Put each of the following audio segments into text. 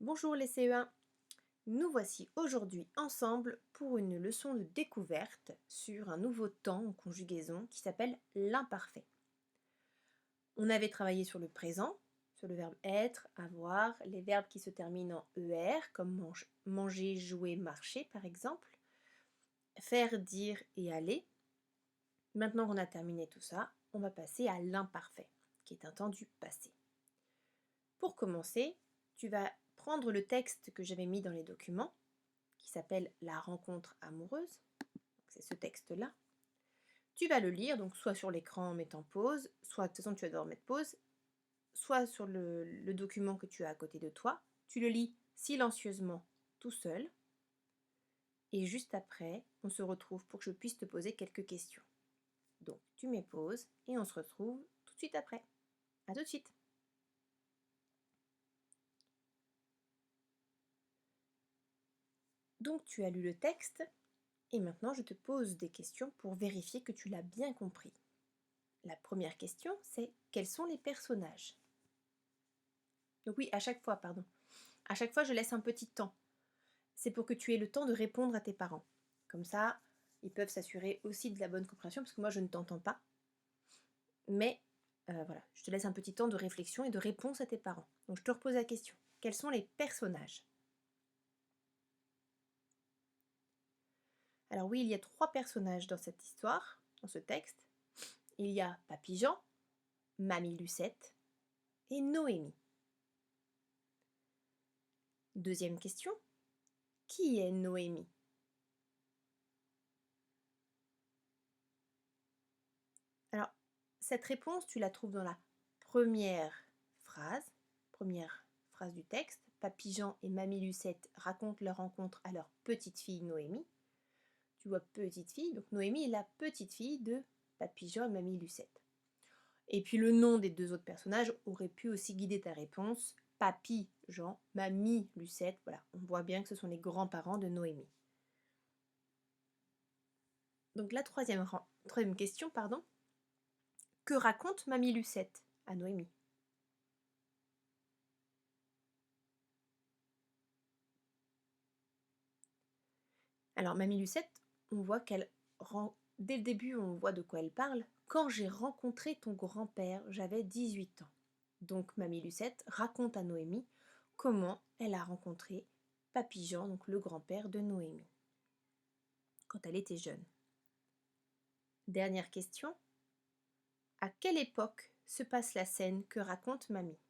Bonjour les CE1, nous voici aujourd'hui ensemble pour une leçon de découverte sur un nouveau temps en conjugaison qui s'appelle l'imparfait. On avait travaillé sur le présent, sur le verbe être, avoir, les verbes qui se terminent en ER comme manger, jouer, marcher par exemple, faire, dire et aller. Maintenant qu'on a terminé tout ça, on va passer à l'imparfait, qui est un temps du passé. Pour commencer, tu vas prendre le texte que j'avais mis dans les documents, qui s'appelle La rencontre amoureuse. C'est ce texte-là. Tu vas le lire, donc soit sur l'écran en mettant pause, soit de toute façon tu vas devoir mettre pause, soit sur le document que tu as à côté de toi. Tu le lis silencieusement tout seul. Et juste après, on se retrouve pour que je puisse te poser quelques questions. Donc tu mets pause et on se retrouve tout de suite après. À tout de suite. Donc tu as lu le texte et maintenant je te pose des questions pour vérifier que tu l'as bien compris. La première question, c'est quels sont les personnages? Donc oui, à chaque fois, pardon. À chaque fois, je laisse un petit temps. C'est pour que tu aies le temps de répondre à tes parents. Comme ça, ils peuvent s'assurer aussi de la bonne compréhension, parce que moi, je ne t'entends pas. Mais voilà, je te laisse un petit temps de réflexion et de réponse à tes parents. Donc je te repose la question. Quels sont les personnages? Alors oui, il y a 3 personnages dans cette histoire, dans ce texte. Il y a Papy Jean, Mamie Lucette et Noémie. Deuxième question. Qui est Noémie? Alors, cette réponse, tu la trouves dans la première phrase du texte. Papy Jean et Mamie Lucette racontent leur rencontre à leur petite fille Noémie. Tu vois petite fille, donc Noémie est la petite fille de Papy Jean et Mamie Lucette. Et puis le nom des 2 autres personnages aurait pu aussi guider ta réponse. Papy Jean, Mamie Lucette, voilà, on voit bien que ce sont les grands-parents de Noémie. Donc la troisième question, pardon. Que raconte Mamie Lucette à Noémie? Alors, Mamie Lucette, on voit dès le début, on voit de quoi elle parle. Quand j'ai rencontré ton grand-père, j'avais 18 ans. Donc, Mamie Lucette raconte à Noémie comment elle a rencontré Papy Jean, donc le grand-père de Noémie, quand elle était jeune. Dernière question. À quelle époque se passe la scène que raconte Mamie?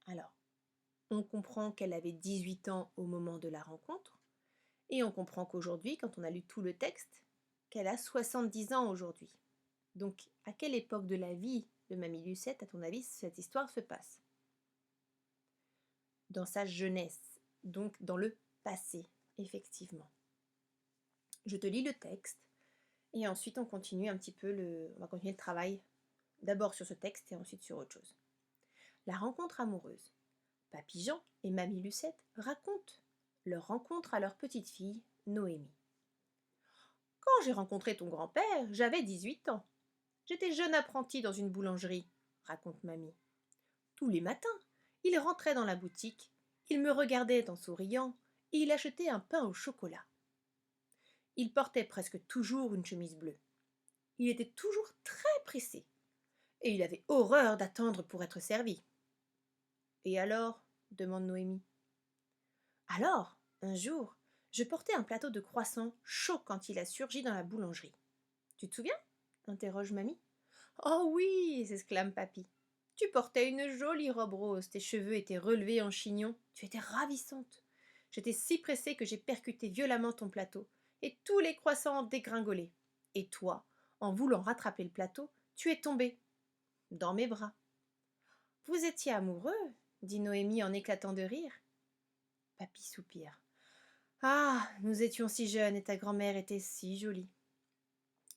Alors, on comprend qu'elle avait 18 ans au moment de la rencontre, et on comprend qu'aujourd'hui, quand on a lu tout le texte, qu'elle a 70 ans aujourd'hui. Donc, à quelle époque de la vie de Mamie Lucette, à ton avis, cette histoire se passe? Dans sa jeunesse, donc dans le passé, effectivement. Je te lis le texte et ensuite on continue un petit peu on va continuer le travail, d'abord sur ce texte et ensuite sur autre chose. La rencontre amoureuse. Papy Jean et Mamie Lucette racontent leur rencontre à leur petite fille, Noémie. Quand j'ai rencontré ton grand-père, j'avais 18 ans. J'étais jeune apprenti dans une boulangerie, raconte Mamie. Tous les matins, il rentrait dans la boutique, il me regardait en souriant, et il achetait un pain au chocolat. Il portait presque toujours une chemise bleue. Il était toujours très pressé, et il avait horreur d'attendre pour être servi. Et alors? Demande Noémie. Alors, un jour, je portais un plateau de croissants chaud quand il a surgi dans la boulangerie. Tu te souviens? Interroge Mamie. Oh oui, s'exclame Papy. Tu portais une jolie robe rose, tes cheveux étaient relevés en chignon, tu étais ravissante. J'étais si pressée que j'ai percuté violemment ton plateau, et tous les croissants ont dégringolé. Et toi, en voulant rattraper le plateau, tu es tombé dans mes bras. Vous étiez amoureux, dit Noémie en éclatant de rire. Papy soupire. Ah, nous étions si jeunes et ta grand-mère était si jolie.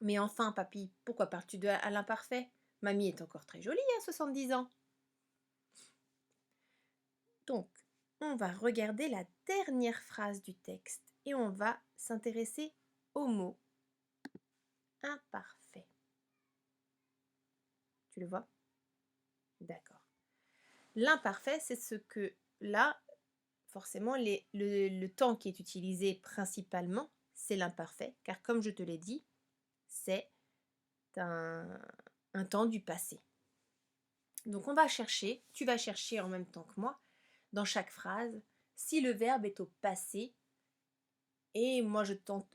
Mais enfin, papy, pourquoi parles-tu à l'imparfait? Mamie est encore très jolie à 70 ans. Donc, on va regarder la dernière phrase du texte et on va s'intéresser au mot imparfait. Tu le vois? D'accord. L'imparfait, c'est ce que là, forcément, le temps qui est utilisé principalement, c'est l'imparfait, car comme je te l'ai dit, c'est un, un temps du passé. Donc on va chercher, tu vas chercher en même temps que moi, dans chaque phrase, si le verbe est au passé, et moi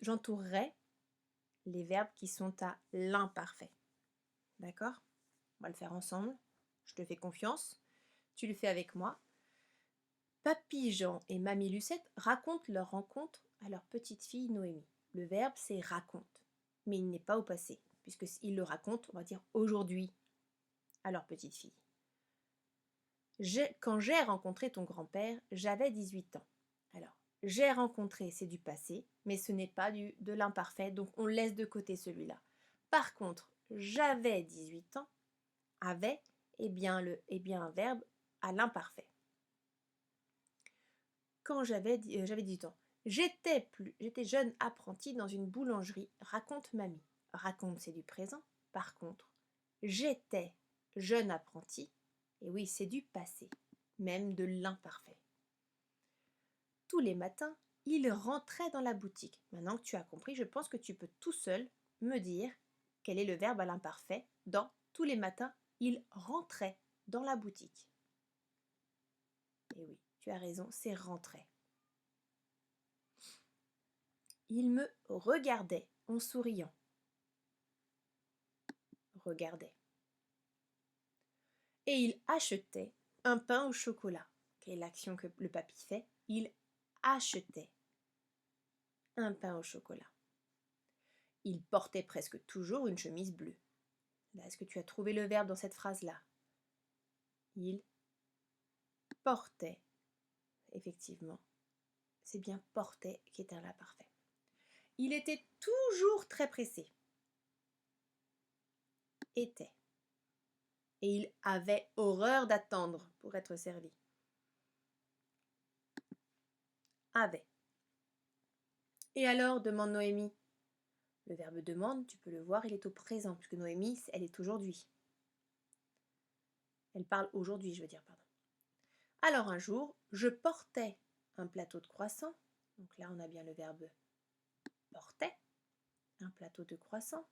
j'entourerai les verbes qui sont à l'imparfait. D'accord? On va le faire ensemble. Je te fais confiance. Tu le fais avec moi. Papy Jean et Mamie Lucette racontent leur rencontre à leur petite fille Noémie. Le verbe c'est raconte, mais il n'est pas au passé, puisqu'ils le racontent, on va dire aujourd'hui, à leur petite fille. Quand j'ai rencontré ton grand-père, j'avais 18 ans. Alors, j'ai rencontré, c'est du passé, mais ce n'est pas de l'imparfait, donc on laisse de côté celui-là. Par contre, j'avais 18 ans, avait, un verbe à l'imparfait. Quand j'avais 18 ans, j'étais jeune apprenti dans une boulangerie, raconte mamie. Raconte, c'est du présent. Par contre, j'étais jeune apprenti, et oui, c'est du passé, même de l'imparfait. Tous les matins, il rentrait dans la boutique. Maintenant que tu as compris, je pense que tu peux tout seul me dire quel est le verbe à l'imparfait dans tous les matins, il rentrait dans la boutique. Et oui, tu as raison, c'est rentrait. Il me regardait en souriant. Regardait. Et il achetait un pain au chocolat. Quelle est l'action que le papy fait? Il achetait un pain au chocolat. Il portait presque toujours une chemise bleue. Là, est-ce que tu as trouvé le verbe dans cette phrase-là? Il portait, effectivement. C'est bien portait qui est un imparfait. Il était toujours très pressé. Était. Et il avait horreur d'attendre pour être servi. Avait. Et alors, demande Noémie. Le verbe demande, tu peux le voir, il est au présent, puisque Noémie, elle est aujourd'hui. Elle parle aujourd'hui, je veux dire, pardon. Alors un jour, je portais un plateau de croissants. Donc là, on a bien le verbe portait, un plateau de croissants.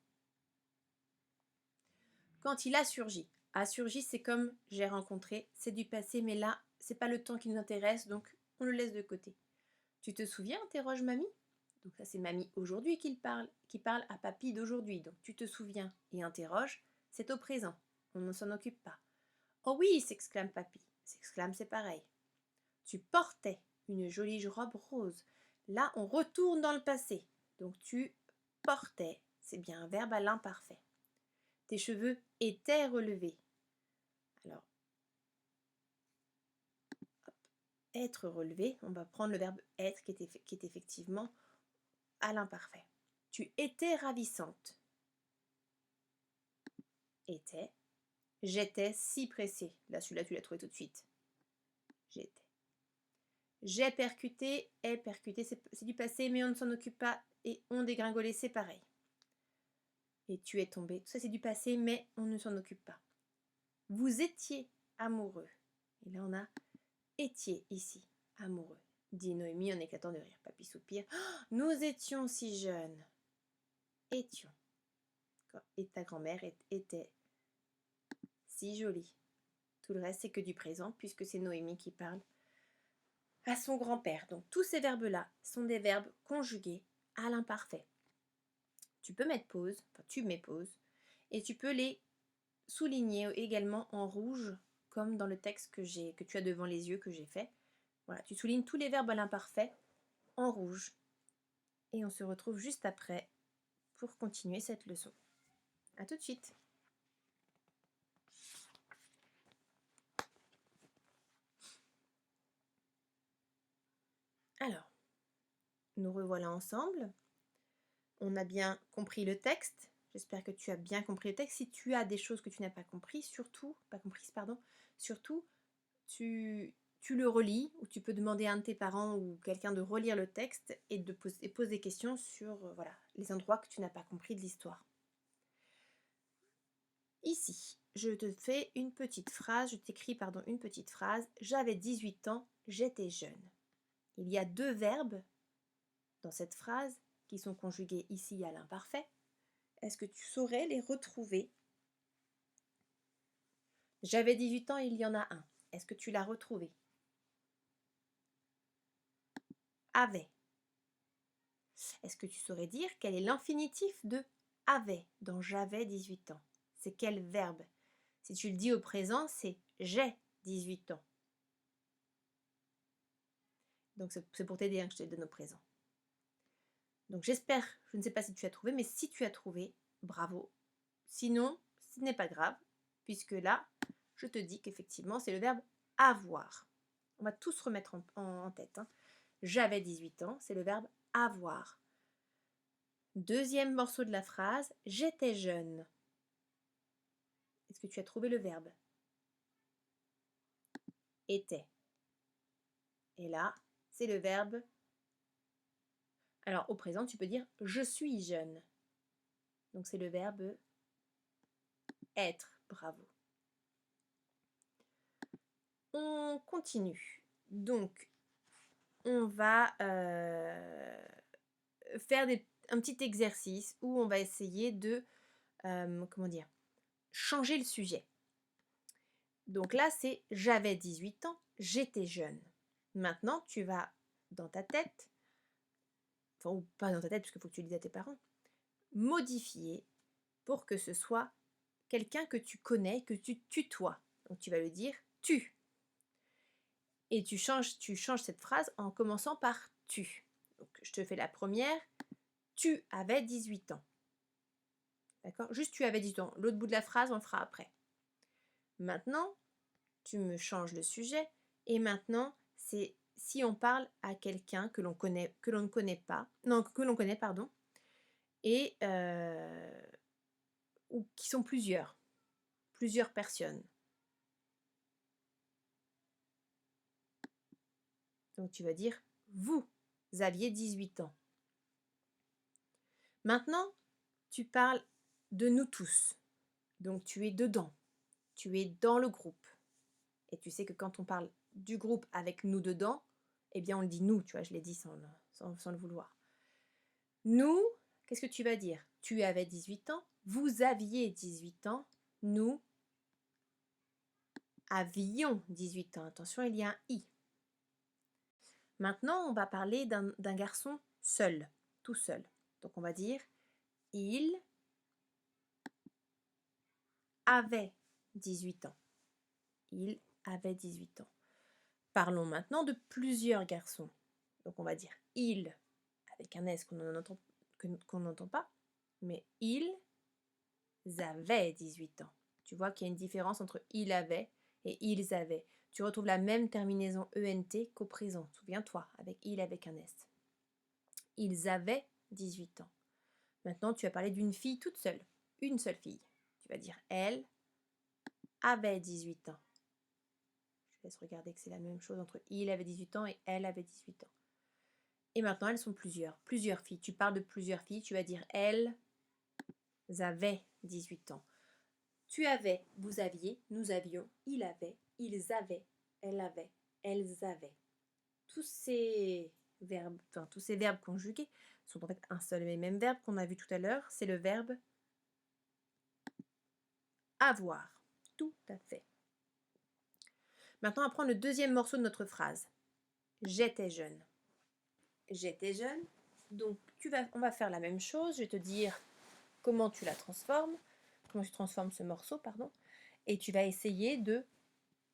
Quand il a surgi. A surgi, c'est comme j'ai rencontré, c'est du passé, mais là, c'est pas le temps qui nous intéresse, donc on le laisse de côté. Tu te souviens, interroge mamie. Donc ça, c'est mamie aujourd'hui qui parle à papy d'aujourd'hui. Donc tu te souviens et interroge, c'est au présent. On ne s'en occupe pas. Oh oui, s'exclame papy. S'exclame, c'est pareil. Tu portais une jolie robe rose. Là, on retourne dans le passé. Donc tu portais, c'est bien un verbe à l'imparfait. Tes cheveux étaient relevés. Alors, hop, être relevé, on va prendre le verbe être qui est effectivement à l'imparfait. Tu étais ravissante. Était. J'étais si pressée. Là, celui-là, tu l'as trouvé tout de suite. J'étais. J'ai percuté, est percuté, c'est du passé, mais on ne s'en occupe pas et on dégringolait, c'est pareil. Et tu es tombé, tout ça c'est du passé, mais on ne s'en occupe pas. Vous étiez amoureux. Et là, on a étiez ici, amoureux. Dit Noémie en éclatant de rire. Papy soupire. Oh, nous étions si jeunes. Étions. Et ta grand-mère était si jolie. Tout le reste, c'est que du présent, puisque c'est Noémie qui parle à son grand-père. Donc, tous ces verbes-là sont des verbes conjugués à l'imparfait. Tu peux mettre pause, enfin, tu mets pause, et tu peux les souligner également en rouge, comme dans le texte que tu as devant les yeux que j'ai fait. Voilà, tu soulignes tous les verbes à l'imparfait en rouge. Et on se retrouve juste après pour continuer cette leçon. A tout de suite. Alors, nous revoilà ensemble. On a bien compris le texte. J'espère que tu as bien compris le texte. Si tu as des choses que tu n'as pas compris, surtout, tu le relis, ou tu peux demander à un de tes parents ou quelqu'un de relire le texte et de poser des questions sur les endroits que tu n'as pas compris de l'histoire. Ici, je te fais une petite phrase, je t'écris, pardon, une petite phrase. J'avais 18 ans, j'étais jeune. Il y a deux verbes dans cette phrase qui sont conjugués ici à l'imparfait. Est-ce que tu saurais les retrouver? J'avais 18 ans, il y en a un. Est-ce que tu l'as retrouvé? Avait. Est-ce que tu saurais dire quel est l'infinitif de avait dans j'avais 18 ans? C'est quel verbe? Si tu le dis au présent, c'est j'ai 18 ans. Donc c'est pour t'aider que je te donne au présent. Donc j'espère, je ne sais pas si tu as trouvé, mais si tu as trouvé, bravo. Sinon, ce n'est pas grave, puisque là, je te dis qu'effectivement, c'est le verbe avoir. On va tous remettre en tête. Hein. J'avais 18 ans, c'est le verbe avoir. Deuxième morceau de la phrase, j'étais jeune. Est-ce que tu as trouvé le verbe? Était. Et là, c'est le verbe. Alors au présent, tu peux dire je suis jeune. Donc c'est le verbe être. Bravo. On continue. Donc, on va faire un petit exercice où on va essayer de, comment dire, changer le sujet. Donc là, c'est j'avais 18 ans, j'étais jeune. Maintenant, tu vas dans ta tête, enfin, ou pas dans ta tête, parce qu'il faut que tu le dises à tes parents, modifier pour que ce soit quelqu'un que tu connais, que tu tutoies. Donc tu vas le dire tu. Et tu changes cette phrase en commençant par tu. Donc je te fais la première. Tu avais 18 ans. D'accord? Juste tu avais 18 ans. L'autre bout de la phrase, on le fera après. Maintenant, tu me changes le sujet. Et maintenant, c'est si on parle à quelqu'un que l'on ne connaît pas, non, que l'on connaît, pardon, et ou qui sont plusieurs personnes. Donc tu vas dire, vous aviez 18 ans. Maintenant, tu parles de nous tous. Donc tu es dedans. Tu es dans le groupe. Et tu sais que quand on parle du groupe avec nous dedans, eh bien on le dit nous, tu vois, je l'ai dit sans le vouloir. Nous, qu'est-ce que tu vas dire? Tu avais 18 ans, vous aviez 18 ans, nous avions 18 ans. Attention, il y a un i. Maintenant, on va parler d'un garçon seul, tout seul. Donc on va dire, il avait 18 ans. Il avait 18 ans. Parlons maintenant de plusieurs garçons. Donc on va dire il avec un S qu'on n'entend pas, mais ils avaient 18 ans. Tu vois qu'il y a une différence entre il avait et ils avaient. Tu retrouves la même terminaison ENT qu'au présent. Souviens-toi, avec il avec un S. Ils avaient 18 ans. Maintenant, tu vas parler d'une fille toute seule. Une seule fille. Tu vas dire elle avait 18 ans. Je laisse regarder que c'est la même chose entre il avait 18 ans et elle avait 18 ans. Et maintenant, elles sont plusieurs filles. Tu parles de plusieurs filles, tu vas dire elles avaient 18 ans. Tu avais, vous aviez, nous avions, il avait, ils avaient, elle avait, elles avaient. Tous ces verbes conjugués sont en fait un seul et même verbe qu'on a vu tout à l'heure, c'est le verbe avoir. Tout à fait. Maintenant, on va prendre le deuxième morceau de notre phrase. J'étais jeune. J'étais jeune. Donc, on va faire la même chose. Je vais te dire comment tu transformes ce morceau, pardon. Et tu vas essayer de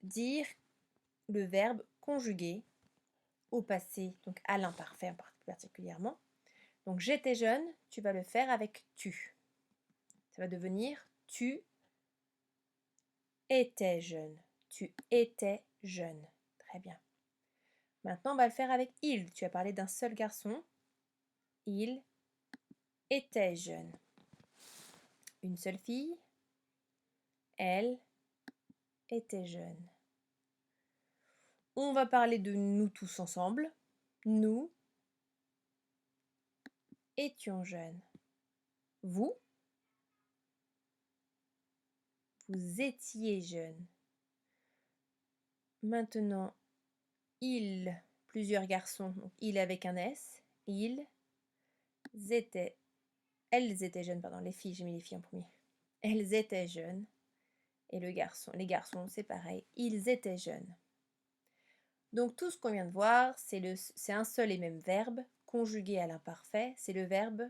dire le verbe conjugué au passé, donc à l'imparfait particulièrement. Donc j'étais jeune, tu vas le faire avec tu. Ça va devenir tu étais jeune. Tu étais jeune. Très bien. Maintenant, on va le faire avec il. Tu as parlé d'un seul garçon. Il était jeune. Une seule fille. Elle était jeune. On va parler de nous tous ensemble. Nous étions jeunes. Vous Vous étiez jeune. Maintenant, ils, plusieurs garçons, donc il avec un S, ils étaient, elles étaient jeunes, pardon, les filles, j'ai mis les filles en premier. Elles étaient jeunes. Et les garçons, c'est pareil, ils étaient jeunes. Donc tout ce qu'on vient de voir, c'est un seul et même verbe, conjugué à l'imparfait, c'est le verbe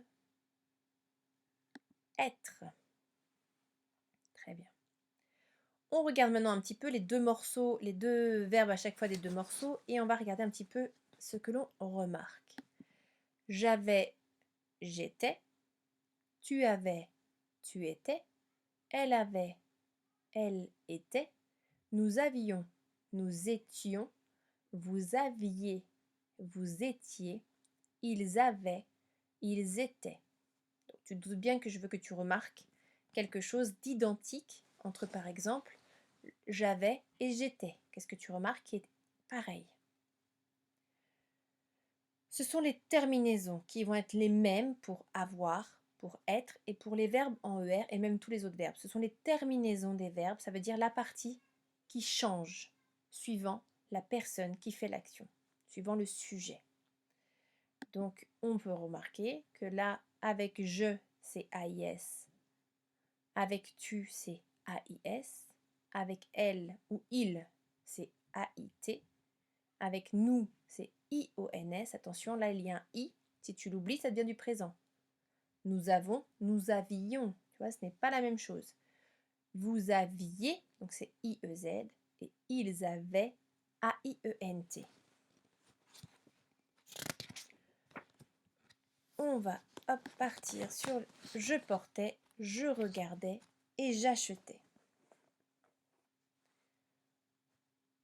être. Très bien. On regarde maintenant un petit peu les deux morceaux, les deux verbes à chaque fois des deux morceaux, et on va regarder un petit peu ce que l'on remarque. J'avais, j'étais. Tu avais, tu étais. Elle avait, elle était. Nous avions, nous étions. Vous aviez, vous étiez. Ils avaient, ils étaient. Donc, tu te doutes bien que je veux que tu remarques quelque chose d'identique entre, par exemple, j'avais et j'étais. Qu'est-ce que tu remarques qui est pareil? Ce sont les terminaisons qui vont être les mêmes pour avoir, pour être et pour les verbes en ER et même tous les autres verbes. Ce sont les terminaisons des verbes, ça veut dire la partie qui change suivant la personne qui fait l'action, suivant le sujet. Donc, on peut remarquer que là, avec je, c'est AIS. Avec tu, c'est AIS. Avec elle ou il, c'est AIT. Avec nous, c'est IONS. Attention, là, il y a un I. Si tu l'oublies, ça devient du présent. Nous avons, nous avions. Tu vois, ce n'est pas la même chose. Vous aviez, donc c'est IEZ. Et ils avaient, AIENT. On va partir sur je portais, je regardais et j'achetais.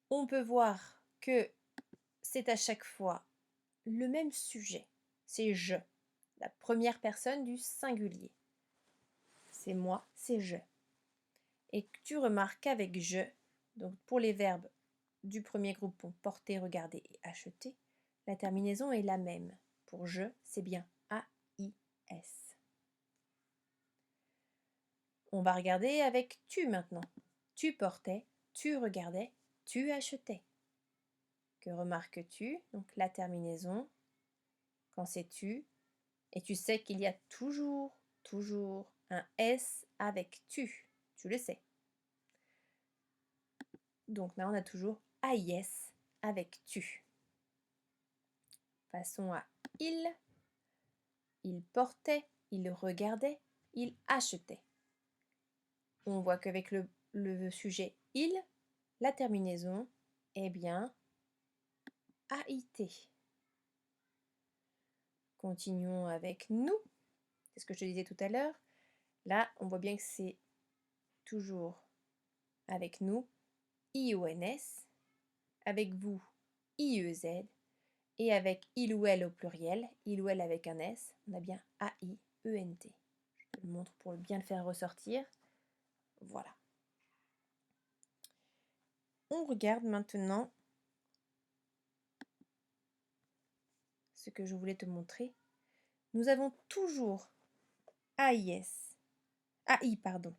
On peut voir que c'est à chaque fois le même sujet. C'est je, la première personne du singulier. C'est moi, c'est je. Et tu remarques qu'avec je, donc pour les verbes du premier groupe pour porter, regarder et acheter, la terminaison est la même. Pour je, c'est bien AIS. On va regarder avec tu maintenant. Tu portais, tu regardais, tu achetais. Que remarques-tu? Donc la terminaison, quand c'est tu, et tu sais qu'il y a toujours un S avec tu. Tu le sais. Donc là, on a toujours AIS avec tu. Passons à il portait, il regardait, il achetait. On voit qu'avec le sujet il, la terminaison est bien AIT. Continuons avec nous. C'est ce que je te disais tout à l'heure. Là, on voit bien que c'est toujours avec nous, IONS, avec vous, IEZ, et avec il ou elle au pluriel, il ou elle avec un S, on a bien AIENT. Je te le montre pour bien le faire ressortir. Voilà. On regarde maintenant ce que je voulais te montrer. Nous avons toujours AIS, AI, pardon,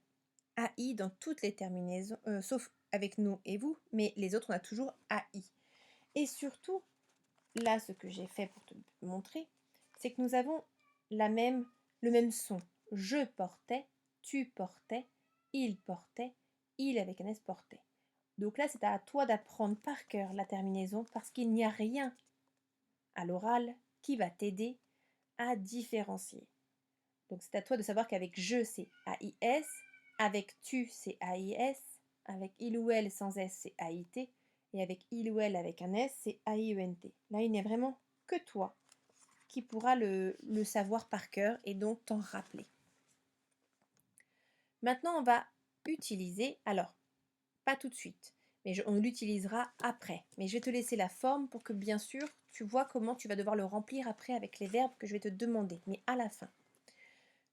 AI dans toutes les terminaisons, sauf avec nous et vous, mais les autres, on a toujours AI. Et surtout, là, ce que j'ai fait pour te montrer, c'est que nous avons le même son. Je portais, tu portais, il portait, il avec un S portait. Donc là, c'est à toi d'apprendre par cœur la terminaison parce qu'il n'y a rien à l'oral qui va t'aider à différencier. Donc c'est à toi de savoir qu'avec je, c'est AIS, avec tu, c'est AIS, avec il ou elle sans S, c'est AIT, et avec il ou elle avec un S, c'est AIENT. Là, il n'y a vraiment que toi qui pourra le savoir par cœur et donc t'en rappeler. Maintenant, on va utiliser, alors, pas tout de suite, mais on l'utilisera après. Mais je vais te laisser la forme pour que, bien sûr, tu vois comment tu vas devoir le remplir après avec les verbes que je vais te demander, mais à la fin.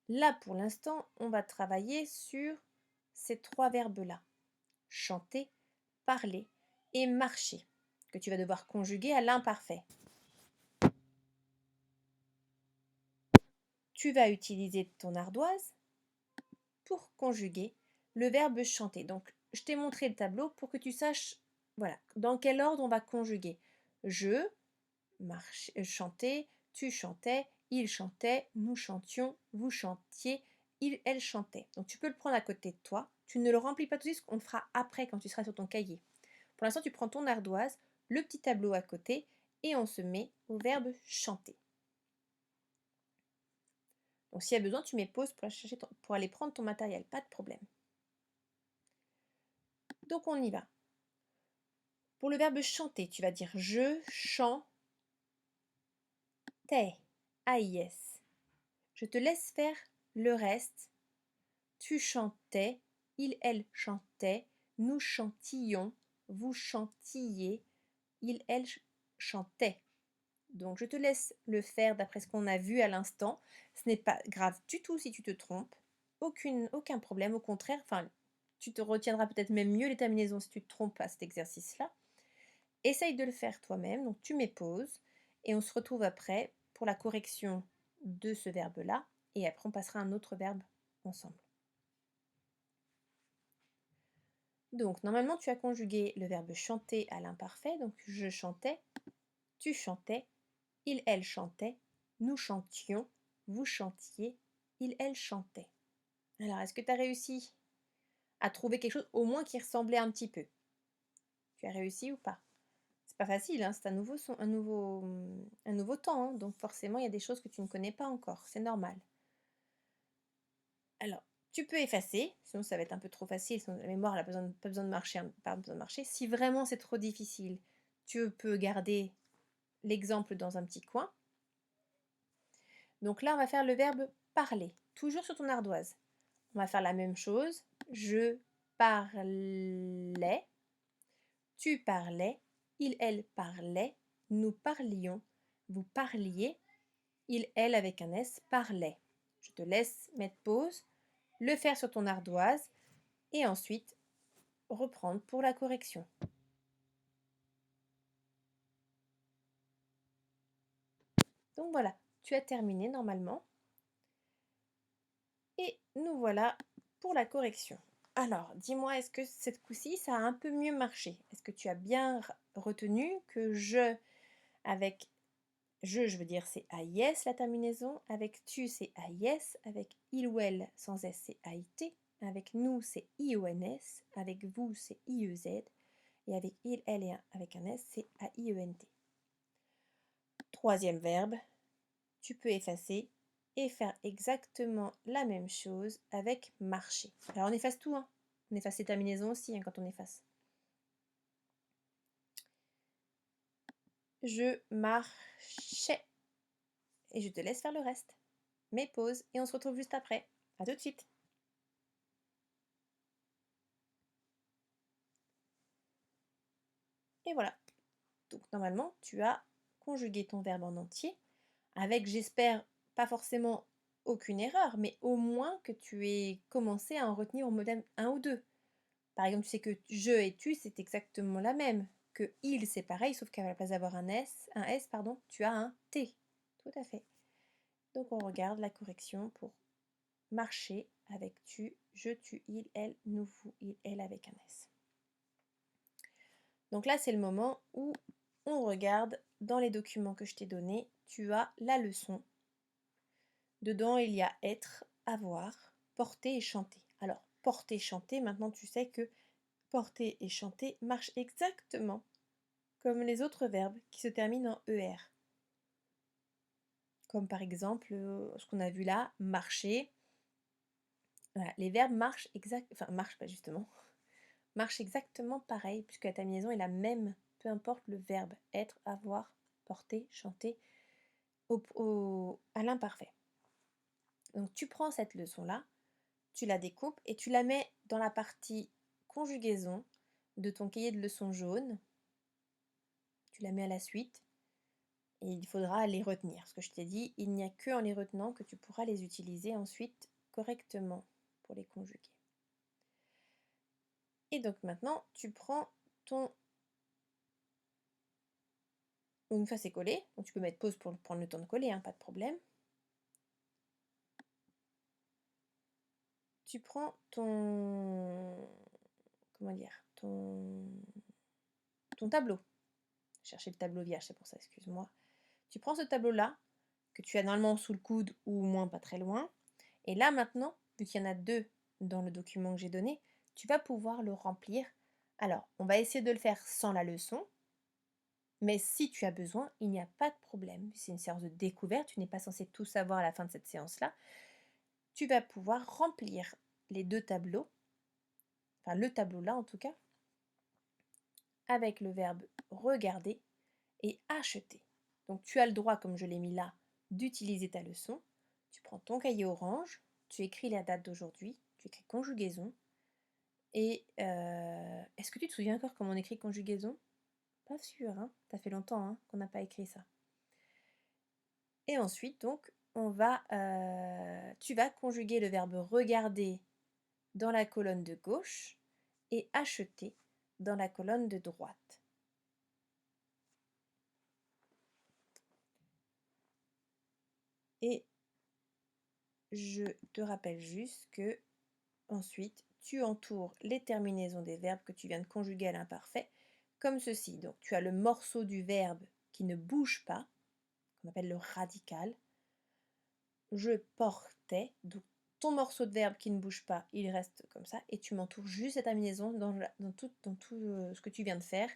Là, pour l'instant, on va travailler sur ces trois verbes-là. Chanter, parler et marcher, que tu vas devoir conjuguer à l'imparfait. Tu vas utiliser ton ardoise pour conjuguer le verbe chanter. Donc, je t'ai montré le tableau pour que tu saches, voilà, dans quel ordre on va conjuguer. Je, chantais, tu chantais, il chantait, nous chantions, vous chantiez, il, elle chantait. Donc, tu peux le prendre à côté de toi. Tu ne le remplis pas tout de suite, on le fera après quand tu seras sur ton cahier. Pour l'instant, tu prends ton ardoise, le petit tableau à côté, et on se met au verbe chanter. Donc s'il y a besoin, tu mets pause pour aller prendre ton matériel, pas de problème. Donc on y va. Pour le verbe chanter, tu vas dire je chantais. AIS. Je te laisse faire le reste. Tu chantais, il, elle chantait, nous chantillions, vous chantilliez, il, elle chantait. Donc je te laisse le faire d'après ce qu'on a vu à l'instant. Ce n'est pas grave du tout si tu te trompes. Aucun problème, au contraire, enfin, tu te retiendras peut-être même mieux les terminaisons si tu te trompes à cet exercice-là. Essaye de le faire toi-même, donc tu mets pause et on se retrouve après pour la correction de ce verbe-là et après on passera à un autre verbe ensemble. Donc normalement tu as conjugué le verbe chanter à l'imparfait, donc je chantais, tu chantais, il, elle chantait, nous chantions, vous chantiez, il, elle chantait. Alors, est-ce que tu as réussi à trouver quelque chose au moins qui ressemblait un petit peu? Tu as réussi ou pas? C'est pas facile, hein, c'est un nouveau temps, hein, donc forcément il y a des choses que tu ne connais pas encore, c'est normal. Alors, tu peux effacer, sinon ça va être un peu trop facile, sinon la mémoire n'a pas besoin de marcher, pas besoin de marcher. Si vraiment c'est trop difficile, tu peux garder l'exemple dans un petit coin. Donc là, on va faire le verbe parler, toujours sur ton ardoise. On va faire la même chose. Je parlais, tu parlais, il, elle parlait, nous parlions, vous parliez, il, elle avec un S parlait. Je te laisse mettre pause, le faire sur ton ardoise et ensuite reprendre pour la correction. Donc voilà, tu as terminé normalement. Et nous voilà pour la correction. Alors, dis-moi, est-ce que cette coup-ci, ça a un peu mieux marché? Est-ce que tu as bien retenu que je, avec je veux dire, c'est AIS la terminaison, avec tu, c'est AIS, avec il ou elle sans S, c'est AIT, avec nous, c'est IONS, avec vous, c'est IEZ, et avec il, elle et avec un S, c'est AIENT. Troisième verbe, tu peux effacer et faire exactement la même chose avec marcher. Alors on efface tout, hein. On efface les terminaisons aussi hein, quand on efface. Je marchais. Et je te laisse faire le reste. Mets pause et on se retrouve juste après. À tout de suite. Et voilà. Donc normalement, tu as conjugué ton verbe en entier avec, j'espère, pas forcément aucune erreur, mais au moins que tu aies commencé à en retenir au modèle 1 ou 2. Par exemple, tu sais que je et tu, c'est exactement la même. Que il, c'est pareil, sauf qu'à la place d'avoir un S, pardon, tu as un T. Tout à fait. Donc on regarde la correction pour marcher avec tu, je, tu, il, elle, nous, vous, il, elle avec un S. Donc là, c'est le moment où on regarde dans les documents que je t'ai donnés, tu as la leçon. Dedans, il y a être, avoir, porter et chanter. Alors, porter, chanter, maintenant tu sais que porter et chanter marchent exactement comme les autres verbes qui se terminent en ER. Comme par exemple, ce qu'on a vu là, marcher. Voilà, les verbes marchent marchent pas justement, marchent exactement pareil, puisque la terminaison est la même, peu importe le verbe, être, avoir, porter, chanter, à l'imparfait. Donc tu prends cette leçon-là, tu la découpes et tu la mets dans la partie conjugaison de ton cahier de leçons jaune. Tu la mets à la suite et il faudra les retenir. Ce que je t'ai dit, il n'y a que en les retenant que tu pourras les utiliser ensuite correctement pour les conjuguer. Et donc maintenant, tu prends ton... Donc une fois c'est collé, donc tu peux mettre pause pour prendre le temps de coller, hein, pas de problème. tu prends ton... Comment dire? Ton tableau. Chercher le tableau vierge, c'est pour ça, excuse-moi. Tu prends ce tableau-là, que tu as normalement sous le coude ou au moins pas très loin. Et là maintenant, vu qu'il y en a deux dans le document que j'ai donné, tu vas pouvoir le remplir. Alors, on va essayer de le faire sans la leçon. Mais si tu as besoin, il n'y a pas de problème. C'est une séance de découverte, tu n'es pas censé tout savoir à la fin de cette séance-là. Tu vas pouvoir remplir les deux tableaux, enfin le tableau-là en tout cas, avec le verbe regarder et acheter. Donc tu as le droit, comme je l'ai mis là, d'utiliser ta leçon. Tu prends ton cahier orange, tu écris la date d'aujourd'hui, tu écris conjugaison. Et est-ce que tu te souviens encore comment on écrit conjugaison? Pas sûr, hein? Ça fait longtemps hein, qu'on n'a pas écrit ça. Et ensuite, donc, tu vas conjuguer le verbe regarder dans la colonne de gauche et acheter dans la colonne de droite. Et je te rappelle juste que ensuite, tu entoures les terminaisons des verbes que tu viens de conjuguer à l'imparfait comme ceci. Donc, tu as le morceau du verbe qui ne bouge pas, qu'on appelle le radical. Je portais, donc ton morceau de verbe qui ne bouge pas, il reste comme ça, et tu m'entoures juste la terminaison dans tout ce que tu viens de faire.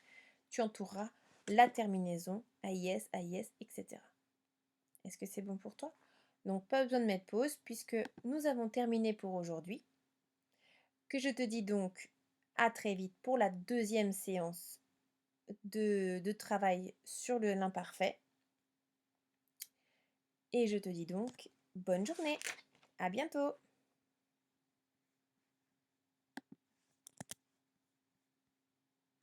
Tu entoureras la terminaison AIS, AIS, etc. Est-ce que c'est bon pour toi? Donc pas besoin de mettre pause puisque nous avons terminé pour aujourd'hui. Que je te dis donc à très vite pour la deuxième séance de travail sur l'imparfait. Et je te dis donc bonne journée, à bientôt.